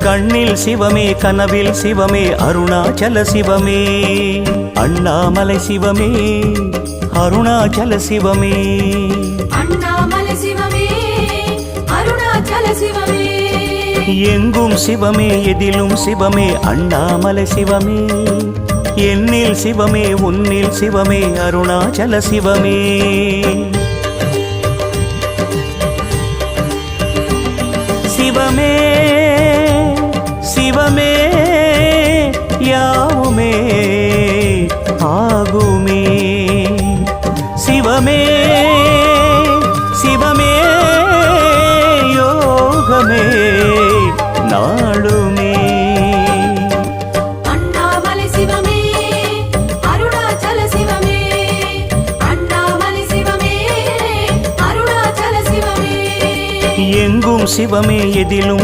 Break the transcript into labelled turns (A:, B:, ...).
A: கண்ணில் சிவமே கனவில் சிவமே அருணாச்சல சிவமே அண்ணாமலை சிவமே அருணாச்சல சிவமே
B: அண்ணாமலை சிவமே அருணாச்சல சிவமே
A: எங்கும் சிவமே எதிலும் சிவமே அண்ணாமலை சிவமே என்னில் சிவமே உன்னில் சிவமே அருணாச்சல சிவமே சிவமே சிவமே யாவுமே ஆகுமே சிவமே சிவமே யோகமே நாளுமே
B: அண்ணாமலை சிவமே அருணாச்சல சிவமே அண்ணாமலை சிவமே அருணாச்சல சிவமே
A: எங்கும் சிவமே எதிலும்